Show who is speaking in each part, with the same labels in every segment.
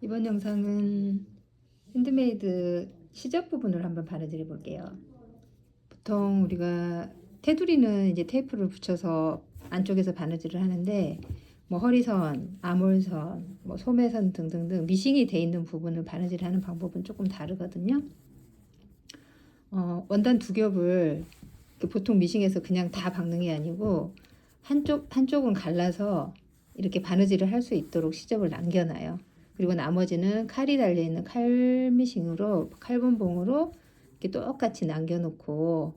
Speaker 1: 이번 영상은 핸드메이드 시접 부분을 한번 바느질해 볼게요. 보통 우리가 테두리는 이제 테이프를 붙여서 안쪽에서 바느질을 하는데 뭐 허리선, 암홀선, 뭐 소매선 등등등 미싱이 돼 있는 부분을 바느질하는 방법은 조금 다르거든요. 원단 두 겹을 보통 미싱에서 그냥 다 박는 게 아니고 한쪽은 갈라서 이렇게 바느질을 할 수 있도록 시접을 남겨놔요. 그리고 나머지는 칼이 달려있는 칼미싱으로 칼분봉으로 이렇게 똑같이 남겨놓고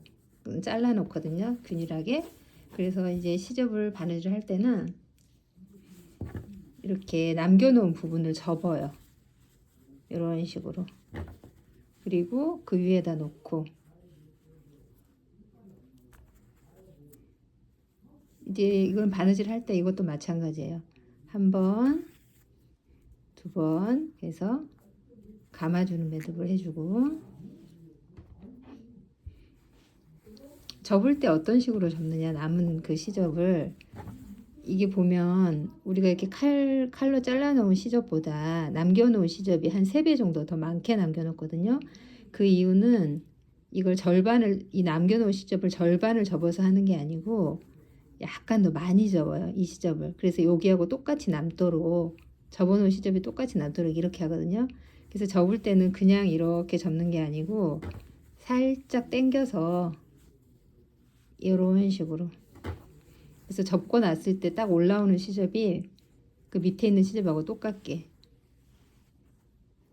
Speaker 1: 잘라 놓거든요, 균일하게. 그래서 이제 시접을 바느질 할 때는 이렇게 남겨놓은 부분을 접어요, 이런 식으로. 그리고 그 위에다 놓고 이제 이건 바느질 할 때 이것도 마찬가지예요. 한 번, 두 번 해서 감아주는 매듭을 해주고, 접을 때 어떤 식으로 접느냐, 남은 그 시접을 이게 보면 우리가 이렇게 칼로 잘라놓은 시접보다 남겨놓은 시접이 한 3배 정도 더 많게 남겨놓거든요. 그 이유는 이걸 이 남겨놓은 시접을 절반을 접어서 하는 게 아니고 약간 더 많이 접어요, 이 시접을. 그래서 여기하고 똑같이 남도록, 접어놓은 시접이 똑같이 남도록 이렇게 하거든요. 그래서 접을 때는 그냥 이렇게 접는 게 아니고 살짝 당겨서 이런 식으로. 그래서 접고 났을 때 딱 올라오는 시접이 그 밑에 있는 시접하고 똑같게.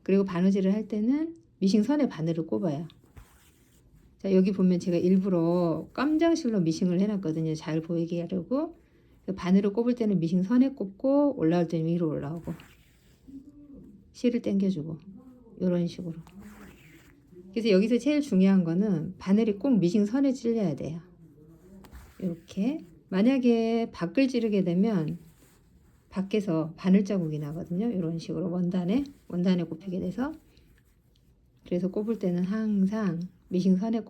Speaker 1: 그리고 바느질을 할 때는 미싱 선에 바늘을 꼽아요. 자, 여기 보면 제가 일부러 깜장실로 미싱을 해놨거든요, 잘 보이게 하려고. 바늘을 꼽을 때는 미싱 선에 꼽고 올라올 때는 위로 올라오고 실을 당겨주고 이런 식으로. 그래서 여기서 제일 중요한 거는 바늘이 꼭 미싱 선에 찔려야 돼요. 이렇게. 만약에 밖을 찌르게 되면 밖에서 바늘 자국이 나거든요, 이런 식으로 원단에 꼽히게 돼서. 그래서 꼽을 때는 항상 미싱 선에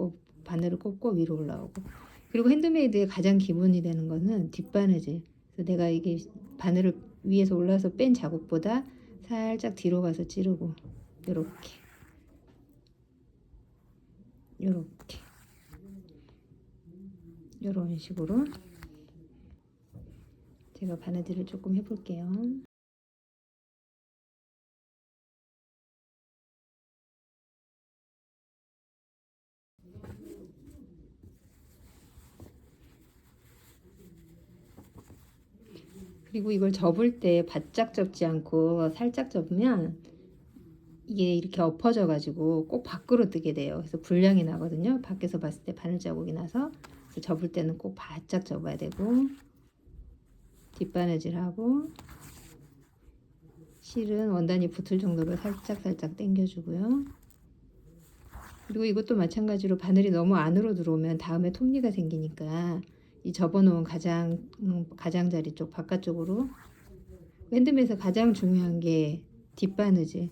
Speaker 1: 바늘을 꼽고 위로 올라오고. 그리고 핸드메이드의 가장 기본이 되는 거는 뒷바느질. 그래서 내가 이게 바늘을 위에서 올라서 뺀 자국보다 살짝 뒤로 가서 찌르고 이렇게 이런 식으로 제가 바느질을 조금 해볼게요. 그리고 이걸 접을 때 바짝 접지 않고 살짝 접으면 이게 이렇게 엎어져 가지고 꼭 밖으로 뜨게 돼요. 그래서 불량이 나거든요, 밖에서 봤을 때 바늘 자국이 나서. 그래서 접을 때는 꼭 바짝 접어야 되고, 뒷바느질하고 실은 원단이 붙을 정도로 살짝 당겨주고요. 그리고 이것도 마찬가지로 바늘이 너무 안으로 들어오면 다음에 톱니가 생기니까 이 접어놓은 가장자리 쪽 바깥쪽으로. 핸드메이드에서 가장 중요한 게 뒷바느질.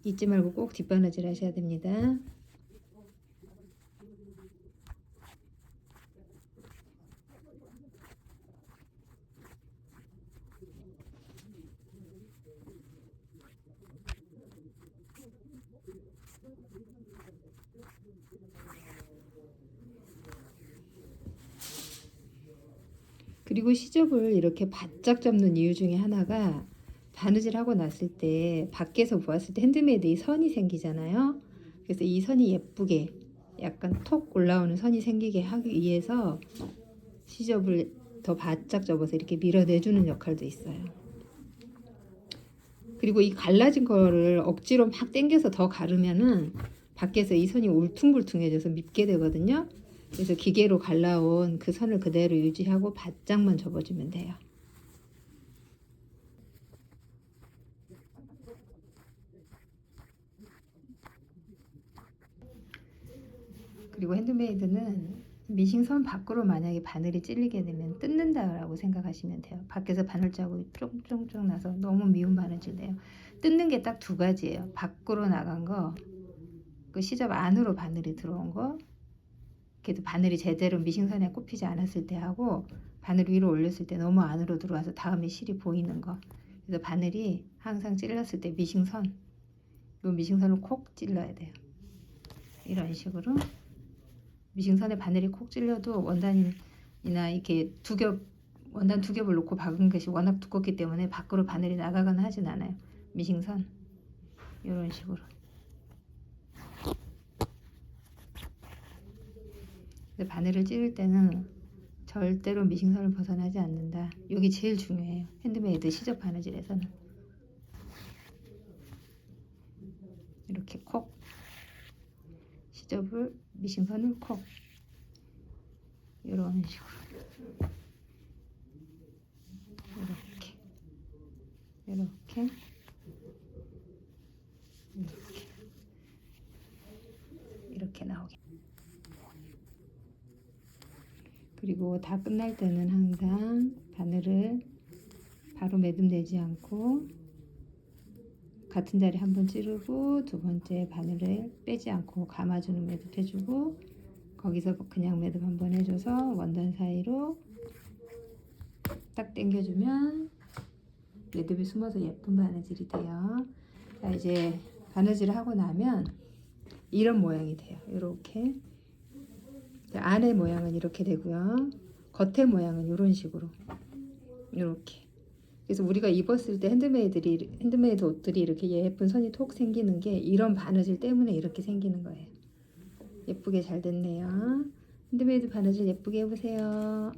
Speaker 1: 잊지 말고 꼭 뒷바느질 하셔야 됩니다. 그리고 시접을 이렇게 바짝 접는 이유 중에 하나가, 바느질 하고 났을 때 밖에서 보았을 때 핸드메이드 이 선이 생기잖아요. 그래서 이 선이 예쁘게 약간 톡 올라오는 선이 생기게 하기 위해서 시접을 더 바짝 접어서 이렇게 밀어내주는 역할도 있어요. 그리고 이 갈라진 거를 억지로 막 당겨서 더 가르면은 밖에서 이 선이 울퉁불퉁해져서 밉게 되거든요. 그래서 기계로 갈라온 그 선을 그대로 유지하고 바짝만 접어주면 돼요. 그리고 핸드메이드는 미싱 선 밖으로 만약에 바늘이 찔리게 되면 뜯는다라고 생각하시면 돼요. 밖에서 바늘 자국이 쫑쫑쫑 나서 너무 미운 바느질 돼요. 뜯는 게 딱 2가지예요. 밖으로 나간 거, 그 시접 안으로 바늘이 들어온 거, 그래도 바늘이 제대로 미싱선에 꼽히지 않았을 때 하고, 바늘 위로 올렸을 때 너무 안으로 들어와서 다음에 실이 보이는 거. 그래서 바늘이 항상 찔렀을 때 미싱선, 이 미싱선을 콕 찔러야 돼요. 이런 식으로 미싱선에 바늘이 콕 찔려도 원단이나 이렇게 원단 두 겹을 놓고 박은 것이 워낙 두껍기 때문에 밖으로 바늘이 나가거나 하진 않아요. 미싱선 이런 식으로. 근데 바늘을 찌를 때는 절대로 미싱선을 벗어나지 않는다. 이게 제일 중요해요. 핸드메이드 시접 바느질에서는. 이렇게 콕, 시접을 미싱선을 콕, 이런 식으로 이렇게 이렇게 나오게. 그리고 다 끝날 때는 항상 바늘을 바로 매듭내지 않고 같은 자리 한 번 찌르고 두 번째 바늘을 빼지 않고 감아주는 매듭 해주고 거기서 그냥 매듭 한 번 해줘서 원단 사이로 딱 당겨주면 매듭이 숨어서 예쁜 바느질이 돼요. 자, 이제 바느질을 하고 나면 이런 모양이 돼요. 이렇게 안의 모양은 이렇게 되고요. 겉의 모양은 이런 식으로 이렇게. 그래서 우리가 입었을 때 핸드메이드 옷들이 이렇게 예쁜 선이 톡 생기는 게 이런 바느질 때문에 이렇게 생기는 거예요. 예쁘게 잘 됐네요. 핸드메이드 바느질 예쁘게 해보세요.